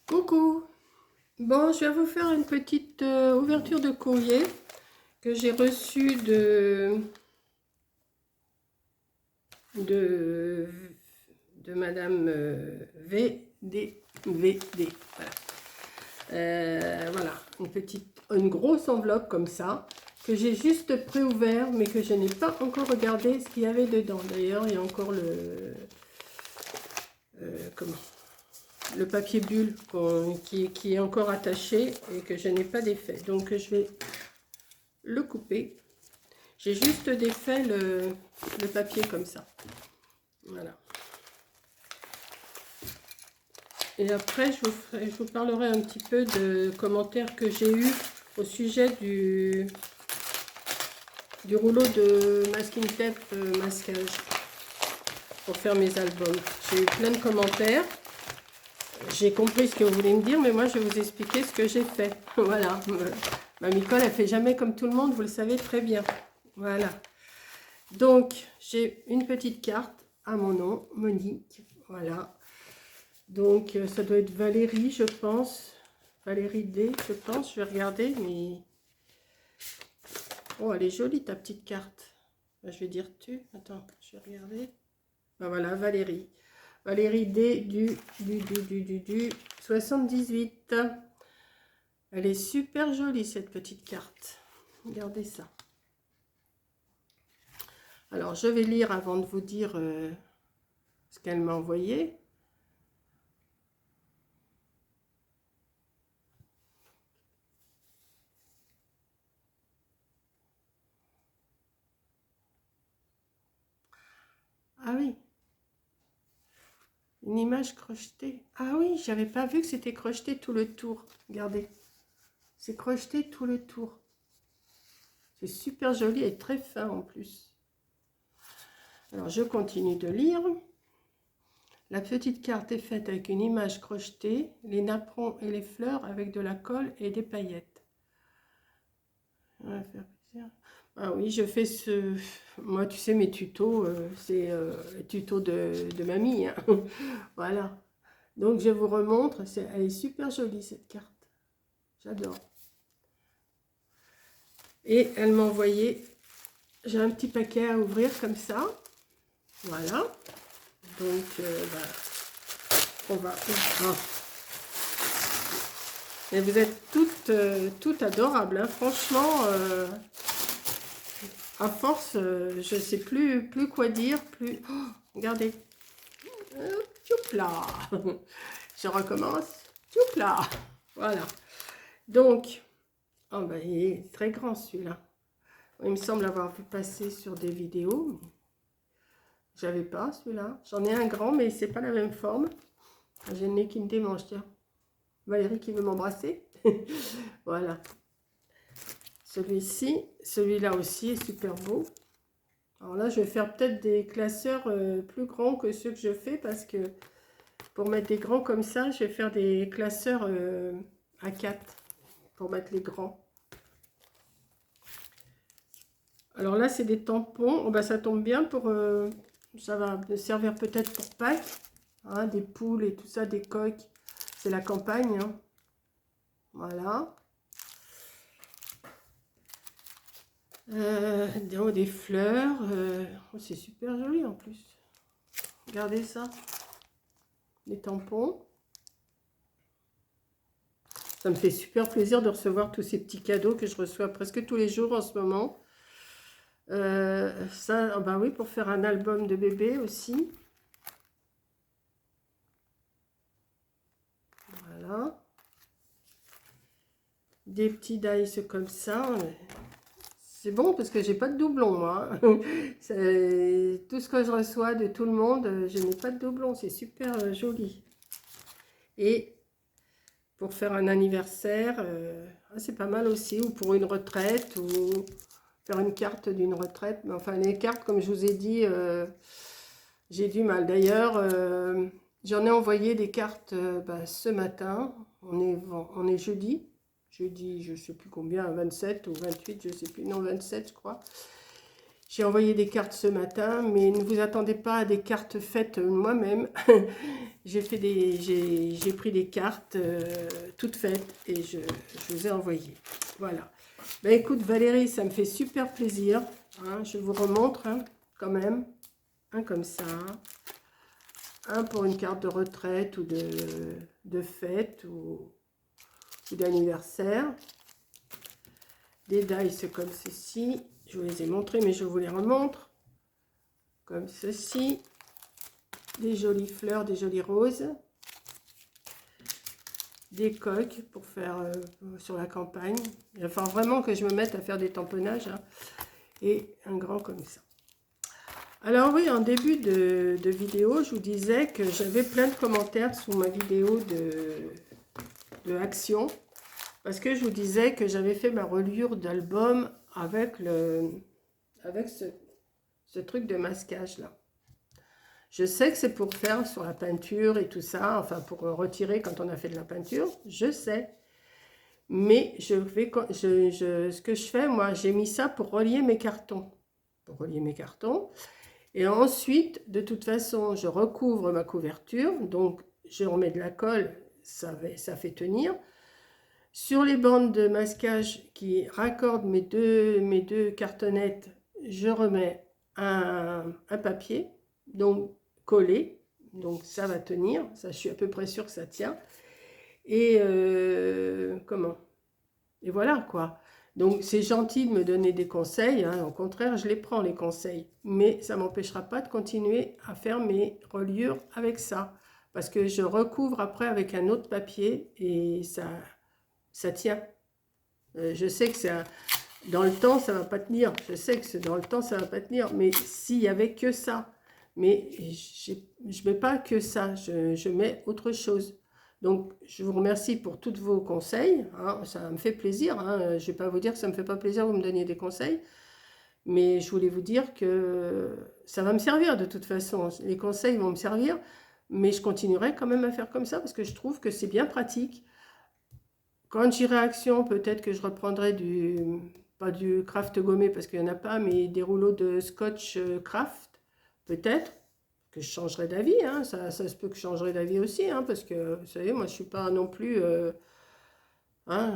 Coucou. Bon, je vais vous faire une petite ouverture de courrier que j'ai reçu de, de Madame VD. Voilà. Voilà, une grosse enveloppe comme ça, que j'ai juste préouvert, mais que je n'ai pas encore regardé ce qu'il y avait dedans. D'ailleurs, il y a encore comment le papier bulle qui est encore attaché et que je n'ai pas défait. Donc je vais le couper. J'ai juste défait le papier comme ça. Voilà. Et après, je vous parlerai un petit peu de commentaires que j'ai eu au sujet du rouleau de masking tape masquage pour faire mes albums. J'ai eu plein de commentaires. J'ai compris ce que vous voulez me dire, mais moi, je vais vous expliquer ce que j'ai fait. Voilà. Ma Micole, elle fait jamais comme tout le monde, vous le savez très bien. Voilà. Donc, j'ai une petite carte à mon nom, Monique. Voilà. Donc, ça doit être Valérie, je pense. Valérie D, je pense. Je vais regarder, mais... Oh, elle est jolie, ta petite carte. Je vais dire tu. Attends, je vais regarder. Ben voilà, Valérie. Valérie D du 78. Elle est super jolie, cette petite carte. Regardez ça. Alors, je vais lire avant de vous dire ce qu'elle m'a envoyé. Ah oui, une image crochetée. Ah oui, j'avais pas vu que c'était crocheté tout le tour. Regardez, c'est crocheté tout le tour. C'est super joli et très fin en plus. Alors, je continue de lire. La petite carte est faite avec une image crochetée, les napperons et les fleurs avec de la colle et des paillettes. On va faire plaisir. Ah oui, je fais ce... Moi, tu sais, mes tutos, c'est tutos de mamie. Hein. Voilà. Donc, je vous remontre. Elle est super jolie, cette carte. J'adore. Et elle m'a envoyé... J'ai un petit paquet à ouvrir comme ça. Voilà. Donc, on va... Ah. Et vous êtes toutes adorables. Hein. Franchement... à force, je ne sais plus quoi dire. Oh, regardez. Tchoupla. Je recommence. Tchoupla. Voilà. Donc, oh ben, il est très grand celui-là. Il me semble avoir vu passer sur des vidéos. J'avais pas celui-là. J'en ai un grand, mais c'est pas la même forme. J'ai le nez qui me démange, tiens. Valérie qui veut m'embrasser. Voilà. Celui-ci, celui-là aussi est super beau. Alors là, je vais faire peut-être des classeurs plus grands que ceux que je fais parce que pour mettre des grands comme ça, je vais faire des classeurs à 4 pour mettre les grands. Alors là, c'est des tampons. Oh, bah, ça tombe bien pour... ça va me servir peut-être pour Pâques. Hein, des poules et tout ça, des coqs. C'est la campagne. Hein. Voilà. Des fleurs. Oh, c'est super joli en plus. Regardez ça. Des tampons. Ça me fait super plaisir de recevoir tous ces petits cadeaux que je reçois presque tous les jours en ce moment. Ça, bah oui, pour faire un album de bébé aussi. Voilà. Des petits dice comme ça. C'est bon parce que j'ai pas de doublon, moi. Tout ce que je reçois de tout le monde, je n'ai pas de doublon. C'est super joli. Et pour faire un anniversaire, c'est pas mal aussi. Ou pour une retraite, ou faire une carte d'une retraite. Mais enfin, les cartes, comme je vous ai dit, j'ai du mal. D'ailleurs, j'en ai envoyé des cartes ce matin. On est jeudi. Jeudi, je ne sais plus combien, 27 ou 28, je ne sais plus. Non, 27, je crois. J'ai envoyé des cartes ce matin, mais ne vous attendez pas à des cartes faites moi-même. J'ai pris des cartes toutes faites et je vous ai envoyé. Voilà. Ben écoute Valérie, ça me fait super plaisir. Hein, je vous remontre quand même. Un comme ça. Un pour une carte de retraite ou de fête ou d'anniversaire. Des dice comme ceci. Je vous les ai montrés, mais je vous les remontre. Comme ceci. Des jolies fleurs, des jolies roses. Des coques pour faire sur la campagne. Il va falloir vraiment que je me mette à faire des tamponnages. Hein. Et un grand comme ça. Alors oui, en début de vidéo, je vous disais que j'avais plein de commentaires sous ma vidéo de action. Parce que je vous disais que j'avais fait ma reliure d'album avec ce truc de masquage là. Je sais que c'est pour faire sur la peinture et tout ça, enfin pour retirer quand on a fait de la peinture, je sais. Mais ce que je fais, moi, j'ai mis ça pour relier mes cartons. Pour relier mes cartons. Et ensuite, de toute façon, je recouvre ma couverture. Donc, je remets de la colle, ça fait tenir. Sur les bandes de masquage qui raccordent mes deux cartonnettes, je remets un papier, donc collé. Donc, ça va tenir. Ça, je suis à peu près sûre que ça tient. Et et voilà quoi. Donc c'est gentil de me donner des conseils, hein. Au contraire je les prends les conseils, mais ça ne m'empêchera pas de continuer à faire mes reliures avec ça, parce que je recouvre après avec un autre papier et ça tient. Je sais que dans le temps ça ne va pas tenir, je sais que dans le temps ça ne va pas tenir, mais s'il n'y avait que ça, mais je ne mets pas que ça, je mets autre chose. Donc, je vous remercie pour tous vos conseils. Hein, ça me fait plaisir. Hein, je ne vais pas vous dire que ça ne me fait pas plaisir que vous me donniez des conseils. Mais je voulais vous dire que ça va me servir de toute façon. Les conseils vont me servir. Mais je continuerai quand même à faire comme ça parce que je trouve que c'est bien pratique. Quand j'irai à Action, peut-être que je reprendrai pas du craft gommé parce qu'il n'y en a pas, mais des rouleaux de scotch craft, peut-être. Que je changerai d'avis, hein. Ça se peut que je changerai d'avis aussi, hein, parce que, vous savez, moi, je ne suis pas non plus... hein,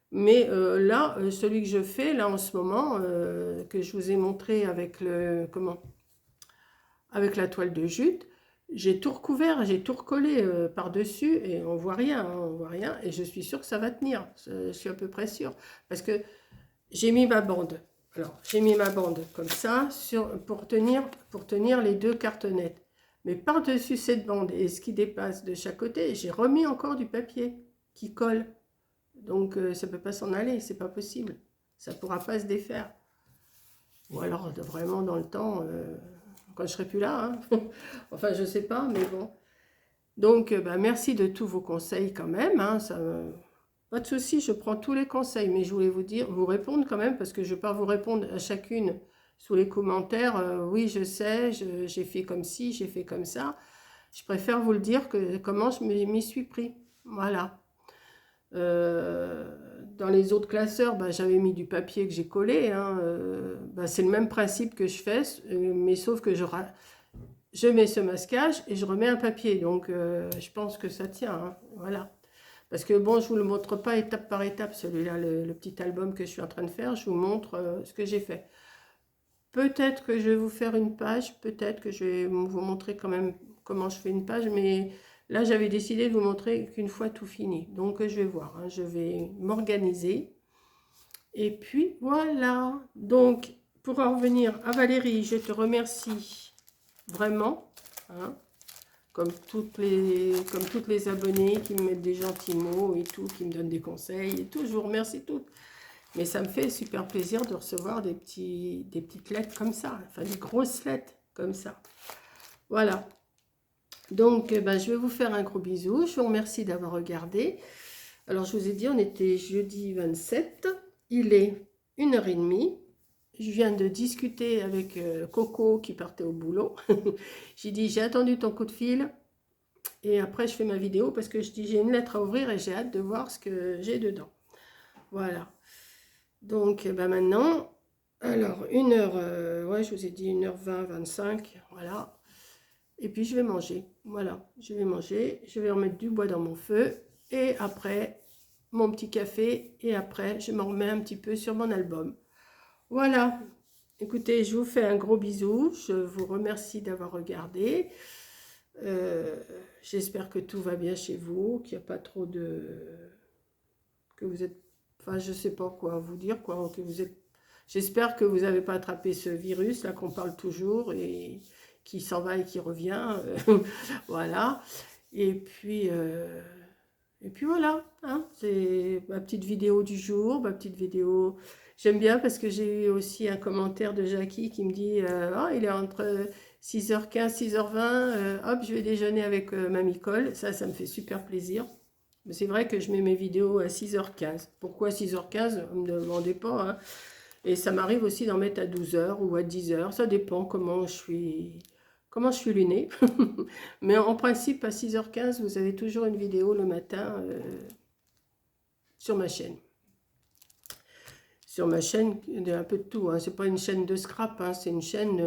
mais là, celui que je fais, là, en ce moment, que je vous ai montré avec avec la toile de jute, j'ai tout recouvert, j'ai tout recollé par-dessus, et on voit rien, hein, on voit rien, et je suis sûre que ça va tenir, je suis à peu près sûre, parce que j'ai mis ma bande. Alors, j'ai mis ma bande comme ça pour tenir les deux cartonnettes. Mais par-dessus cette bande et ce qui dépasse de chaque côté, j'ai remis encore du papier qui colle. Donc, ça ne peut pas s'en aller, c'est pas possible. Ça ne pourra pas se défaire. Ou alors, vraiment dans le temps, quand je serai plus là. Hein. Enfin, je ne sais pas, mais bon. Donc, bah, merci de tous vos conseils quand même. Hein, pas de souci, je prends tous les conseils, mais je voulais vous répondre quand même, parce que je ne vais pas vous répondre à chacune sous les commentaires. Oui, je sais, j'ai fait comme ci, j'ai fait comme ça. Je préfère vous le dire que comment je m'y suis pris. Voilà. Dans les autres classeurs, bah, j'avais mis du papier que j'ai collé. Hein, bah, c'est le même principe que je fais, mais sauf que je mets ce masquage et je remets un papier. Donc, je pense que ça tient. Hein, voilà. Parce que bon, je ne vous le montre pas étape par étape, celui-là, le petit album que je suis en train de faire. Je vous montre ce que j'ai fait. Peut-être que je vais vous faire une page, peut-être que je vais vous montrer quand même comment je fais une page, mais là, j'avais décidé de vous montrer qu'une fois tout fini. Donc, je vais voir, hein, je vais m'organiser. Et puis, voilà. Donc, pour en revenir à Valérie, je te remercie vraiment, hein. Comme toutes les abonnés qui me mettent des gentils mots et tout, qui me donnent des conseils et tout, je vous remercie toutes. Mais ça me fait super plaisir de recevoir des petites lettres comme ça, enfin des grosses lettres comme ça. Voilà. Donc, ben, je vais vous faire un gros bisou. Je vous remercie d'avoir regardé. Alors, je vous ai dit, on était jeudi 27. Il est 1h30. Je viens de discuter avec Coco qui partait au boulot. J'ai dit, j'ai attendu ton coup de fil. Et après, je fais ma vidéo parce que je dis, j'ai une lettre à ouvrir et j'ai hâte de voir ce que j'ai dedans. Voilà. Donc, ben maintenant, Alors, 1h, ouais, je vous ai dit 1h20, 25, voilà. Et puis, je vais manger. Voilà, je vais manger. Je vais remettre du bois dans mon feu. Et après, mon petit café. Et après, je me remets un petit peu sur mon album. Voilà. Écoutez, je vous fais un gros bisou. Je vous remercie d'avoir regardé. Euh, J'espère que tout va bien chez vous, qu'il n'y a pas trop de... que vous êtes... Enfin, je ne sais pas quoi vous dire, quoi, que vous êtes... J'espère que vous n'avez pas attrapé ce virus, là, qu'on parle toujours, et qui s'en va et qui revient. Voilà. Et puis... euh, Et puis voilà, hein, c'est ma petite vidéo du jour, ma petite vidéo. J'aime bien parce que j'ai eu aussi un commentaire de Jackie qui me dit ah, il est entre 6h15, 6h20, hop, je vais déjeuner avec Mamie Cole. Ça me fait super plaisir. Mais c'est vrai que je mets mes vidéos à 6h15. Pourquoi 6h15? Ne me demandez pas, hein. Et ça m'arrive aussi d'en mettre à 12h ou à 10h. Ça dépend comment je suis lunée. Mais en principe, à 6h15, vous avez toujours une vidéo le matin sur ma chaîne. Sur ma chaîne, il y a un peu de tout, hein. C'est pas une chaîne de scrap, hein. C'est une chaîne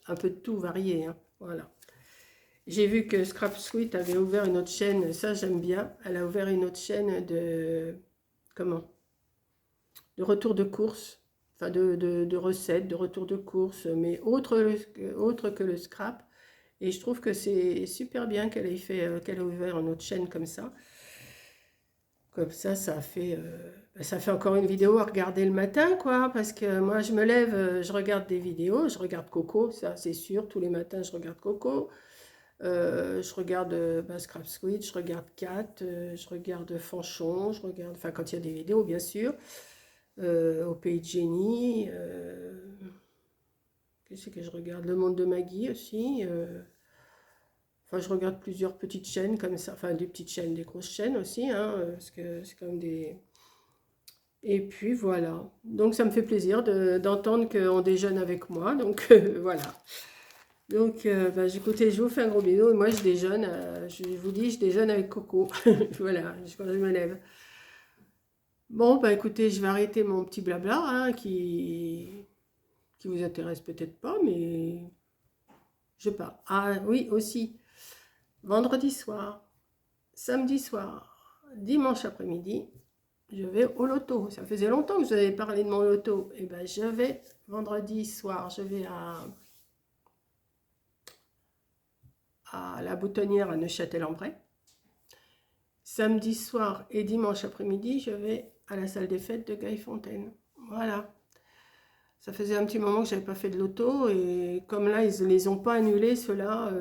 un peu de tout varié, hein. Voilà. J'ai vu que Scrap Sweet avait ouvert une autre chaîne, ça j'aime bien. Elle a ouvert une autre chaîne de... Comment? De retour de course. Enfin, de recettes, de retour de course, mais autre que le scrap. Et je trouve que c'est super bien qu'elle ait ouvert une autre chaîne comme ça. Comme ça fait encore une vidéo à regarder le matin, quoi. Parce que moi, je me lève, je regarde des vidéos, je regarde Coco, ça c'est sûr. Tous les matins, je regarde Coco. Je regarde Scrap Squid, je regarde Cat, je regarde Fanchon, je regarde, enfin quand il y a des vidéos, bien sûr. Au Pays de Génie. Qu'est-ce que je regarde? Le Monde de Maggie aussi. Enfin, je regarde plusieurs petites chaînes comme ça, enfin des petites chaînes, des grosses chaînes aussi, hein, parce que c'est quand même des... Et puis voilà, donc ça me fait plaisir d'entendre qu'on déjeune avec moi, donc voilà. Donc écoutez, je vous fais un gros bisou, et moi je déjeune, je vous dis, je déjeune avec Coco, voilà, quand je me lève. Bon, bah écoutez, je vais arrêter mon petit blabla, hein, qui vous intéresse peut-être pas, mais je pars. Ah oui, aussi, vendredi soir. Samedi soir, dimanche après-midi, je vais au loto. Ça faisait longtemps que je vous avais parlé de mon loto. Et ben, je vais vendredi soir, je vais à la Boutonnière à Neuchâtel-en-Bray. Samedi soir et dimanche après-midi, je vais à la salle des fêtes de Gaillefontaine. Voilà. Ça faisait un petit moment que je n'avais pas fait de loto et comme là, ils ne les ont pas annulés, ceux-là,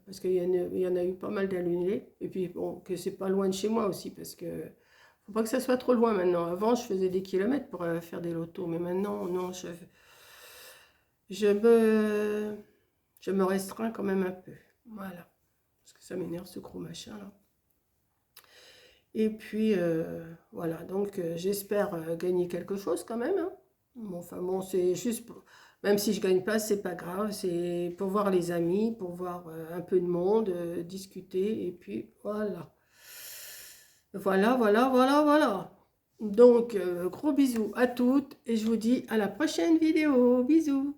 parce qu'il y en a eu pas mal d'annulés. Et puis, bon, que c'est pas loin de chez moi aussi, parce que faut pas que ça soit trop loin maintenant. Avant, je faisais des kilomètres pour faire des lotos, mais maintenant, non, je me, je me restreins quand même un peu. Voilà. Parce que ça m'énerve ce gros machin là. Et puis, voilà. Donc, j'espère gagner quelque chose quand même, hein. Bon, enfin bon, c'est juste, même si je gagne pas, c'est pas grave. C'est pour voir les amis, pour voir un peu de monde, discuter, et puis voilà. Voilà, voilà, voilà, voilà. Donc, gros bisous à toutes et je vous dis à la prochaine vidéo. Bisous.